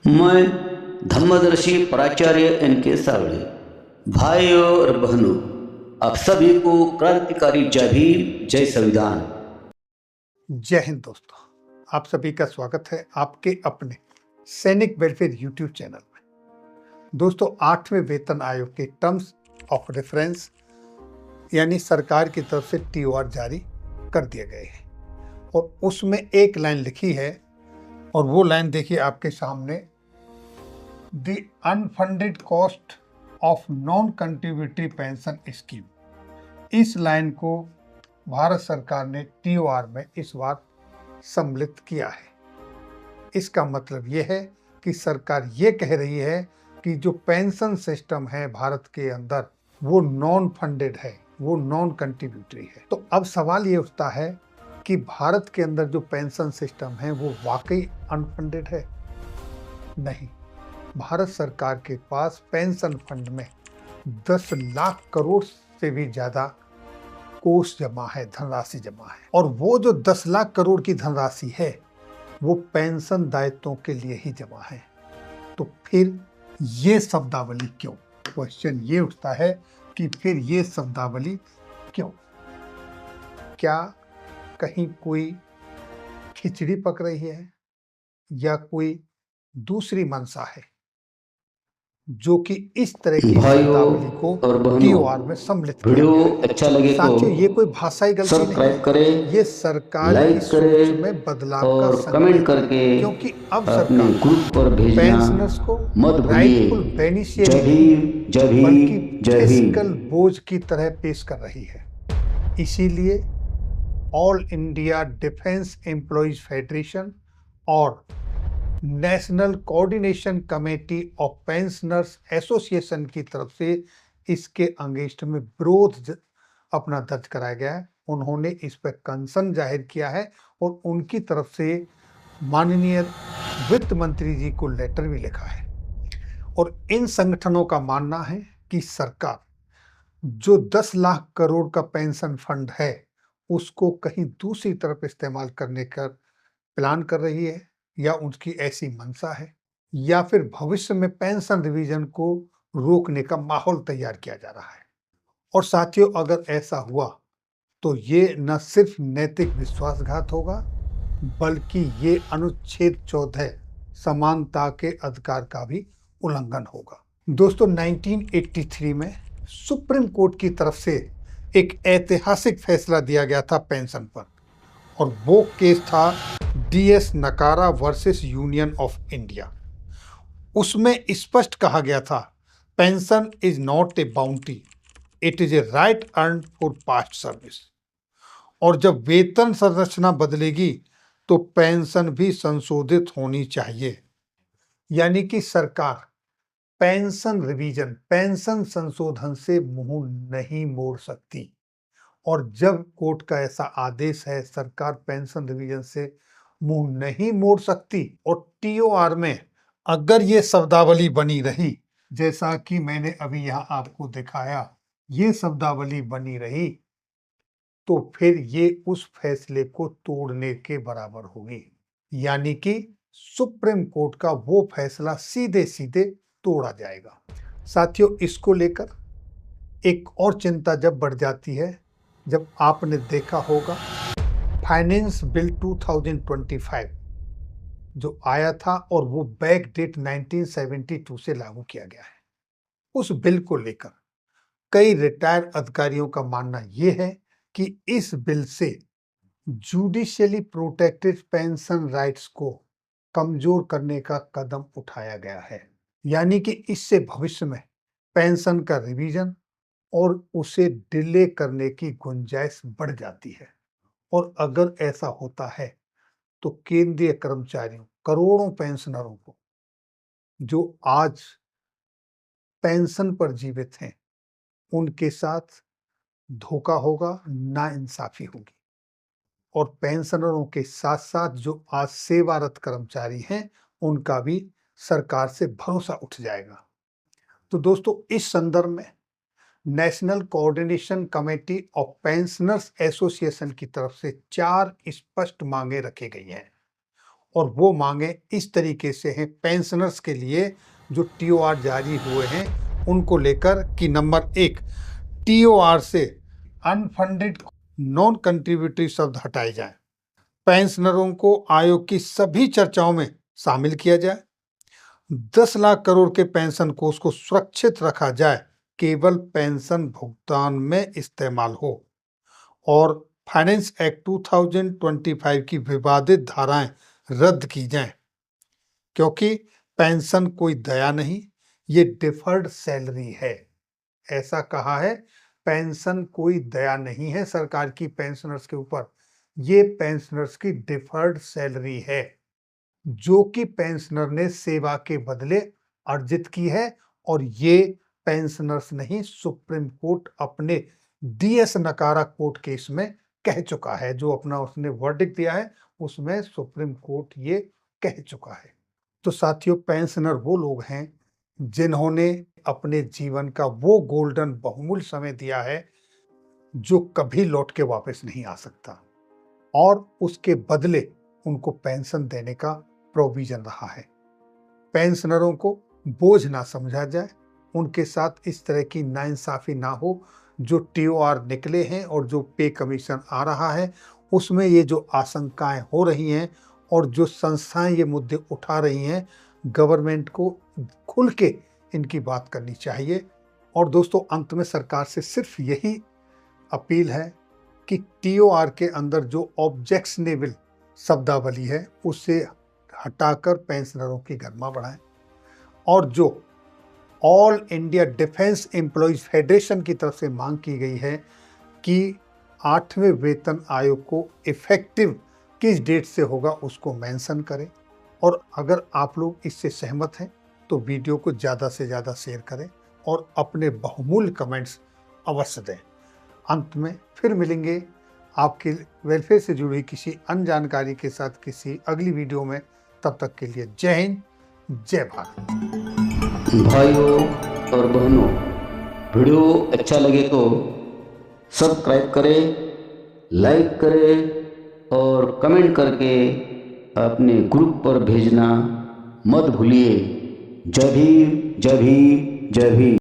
मैं धम्मदर्शी प्राचार्य एन.के. सावळे। भाइयों और बहनों, आप सभी को क्रांतिकारी जय भीम, जय संविधान। जय हिंद दोस्तों, आप सभी का स्वागत है आपके अपने सैनिक वेलफेयर यूट्यूब चैनल में। दोस्तों, 8वें वेतन आयोग के टर्म्स ऑफ रेफरेंस यानी सरकार की तरफ से टीओआर जारी कर दिए गए हैं और उसमें एक लाइन लिखी है और वो लाइन देखिए आपके सामने, the unfunded cost of non contributory pension scheme. इस लाइन को भारत सरकार ने टीओआर में इस बार सम्मिलित किया है। इसका मतलब ये है कि सरकार ये कह रही है कि जो पेंशन सिस्टम है भारत के अंदर वो नॉन फंडेड है, वो नॉन कंट्रीब्यूटरी है। तो अब सवाल ये उठता है कि भारत के अंदर जो पेंशन सिस्टम है वो वाकई अनफंडेड है? नहीं, भारत सरकार के पास पेंशन फंड में 10 लाख करोड़ से भी ज्यादा कोष जमा है, धनराशि जमा है। और वो जो 10 लाख करोड़ की धनराशि है वो पेंशन दायित्वों के लिए ही जमा है। तो फिर ये शब्दावली क्यों? क्वेश्चन ये उठता है कि फिर ये शब्दावली क्यों? क्या कहीं कोई खिचड़ी पक रही है या कोई दूसरी मंशा है जो कि इस तरह की शब्दावली को टीओआर में सम्मिलित किया वीडियो गया है? अच्छा लगे साथियों, तो ये कोई भाषाई गलती नहीं सब्सक्राइब है, करें, ये सरकार लाइक की सोच करें में बदलाव का और संकेत कमेंट है। करके क्योंकि अब अपने सरकार ग्रुप पर भेजना पेंशनर्स को मत राइटफुल भूलिए। बेनिफिशियरी जय भीम, जय बल्कि भीम, जय फिस्कल भीम। बोझ की तरह पेश कर रही है। इसीलिए all India defence employees federation और national coordination committee of pensioners association की तरफ से इसके अगेंस्ट में विरोध अपना दर्ज कराया गया है। उन्होंने इस पर कंसर्न जाहिर किया है और उनकी तरफ से माननीय वित्त मंत्री जी को लेटर भी लिखा है। और इन संगठनों का मानना है कि सरकार जो 10 लाख करोड़ का पेंशन फंड है उसको कहीं दूसरी तरफ इस्तेमाल करने का प्लान कर रही है, या उनकी ऐसी मंशा है, या फिर भविष्य में पेंशन रिवीजन को रोकने का माहौल तैयार किया जा रहा है। और साथियों, अगर ऐसा हुआ तो ये न सिर्फ नैतिक विश्वासघात होगा बल्कि ये अनुच्छेद 14 समानता के अधिकार का भी उल्लंघन होगा। दोस्तों, 1983 में सुप्रीम कोर्ट की तरफ से एक ऐतिहासिक फैसला दिया गया था पेंशन पर, और वो केस था डीएस नकारा वर्सेस यूनियन ऑफ इंडिया। उसमें स्पष्ट कहा गया था, pension is not a bounty, it is a right earn for past service. और जब वेतन संरचना बदलेगी तो पेंशन भी संशोधित होनी चाहिए। यानी कि सरकार पेंशन रिवीजन, पेंशन संशोधन से मुंह नहीं मोड़ सकती। और जब कोर्ट का ऐसा आदेश है, सरकार पेंशन रिवीजन से मुंह नहीं मोड़ सकती और टीओआर में अगर ये शब्दावली बनी रही, जैसा कि मैंने अभी यहां आपको दिखाया, ये शब्दावली बनी रही, तो फिर ये उस फैसले को तोड़ने के बराबर होगी। यानी कि सुप्रीम कोर्ट का वो फैसला सीधे सीधे तोड़ा जाएगा। साथियों, इसको लेकर एक और चिंता जब बढ़ जाती है जब आपने देखा होगा फाइनेंस बिल 2025 जो आया था और वो बैक डेट 1972 से लागू किया गया है। उस बिल को लेकर कई रिटायर्ड अधिकारियों का मानना यह है कि इस बिल से जुडिशियली प्रोटेक्टेड पेंशन राइट्स को कमजोर करने का कदम उठाया गया है। यानी कि इससे भविष्य में पेंशन का रिवीजन और उसे डिले करने की गुंजाइश बढ़ जाती है। और अगर ऐसा होता है तो केंद्रीय कर्मचारियों, करोड़ों पेंशनरों को जो आज पेंशन पर जीवित हैं, उनके साथ धोखा होगा, नाइंसाफी होगी। और पेंशनरों के साथ साथ जो आज सेवारत कर्मचारी हैं उनका भी सरकार से भरोसा उठ जाएगा। तो दोस्तों, इस संदर्भ में national coordination committee of pensioners association की तरफ से 4 स्पष्ट मांगे रखी गई हैं और वो मांगे इस तरीके से हैं पेंशनर्स के लिए जो टीओआर जारी हुए हैं उनको लेकर कि नंबर 1, टीओआर से अनफंडेड नॉन कंट्रीब्यूटरी शब्द हटाए जाएं, पेंशनरों को आयोग की सभी चर्चाओं में शामिल किया जाए, 10 लाख करोड़ के पेंशन कोष को सुरक्षित रखा जाए, केवल पेंशन भुगतान में इस्तेमाल हो, और फाइनेंस एक्ट 2025 की विवादित धाराएं रद्द की जाएं, क्योंकि पेंशन कोई दया नहीं, ये डिफर्ड सैलरी है। ऐसा कहा है, पेंशन कोई दया नहीं है सरकार की पेंशनर्स के ऊपर, ये पेंशनर्स की डिफर्ड सैलरी है जो कि पेंशनर ने सेवा के बदले अर्जित की है, और ये पेंशनर्स नहीं, सुप्रीम कोर्ट अपने डीएस नकारा कोर्ट केस में कह चुका है, जो अपना उसने वर्डिक्ट दिया है उसमें सुप्रीम कोर्ट ये कह चुका है। तो साथियों, पेंशनर वो लोग हैं जिन्होंने अपने जीवन का वो गोल्डन बहुमूल्य समय दिया है जो कभी लौट के वापस नहीं आ सकता, और उसके बदले उनको पेंशन देने का प्रोविजन रहा है। पेंशनरों को बोझ ना समझा जाए, उनके साथ इस तरह की नाइंसाफी ना हो। जो टीओआर निकले हैं और जो पे कमीशन आ रहा है उसमें ये जो आशंकाएं हो रही हैं और जो संस्थाएं ये मुद्दे उठा रही हैं, गवर्नमेंट को खुल के इनकी बात करनी चाहिए। और दोस्तों, अंत में सरकार से सिर्फ यही अपील है कि टीओआर के अंदर जो ऑब्जेक्शनेबल शब्दावली है उसे हटाकर पेंशनरों की गरिमा बढ़ाएं, और जो all India defence employees federation की तरफ से मांग की गई है कि 8वें वेतन आयोग को इफेक्टिव किस डेट से होगा उसको मेंशन करें। और अगर आप लोग इससे सहमत हैं तो वीडियो को ज़्यादा से ज़्यादा शेयर करें और अपने बहुमूल्य कमेंट्स अवश्य दें। अंत में फिर मिलेंगे आपके वेलफेयर से जुड़ी किसी अन्य जानकारी के साथ किसी अगली वीडियो में। तब तक के लिए जय हिंद, जय भारत। भाइयों और बहनों, वीडियो अच्छा लगे तो सब्सक्राइब करें, लाइक करें और कमेंट करके अपने ग्रुप पर भेजना मत भूलिए। जय भीम, जय भीम, जय भीम।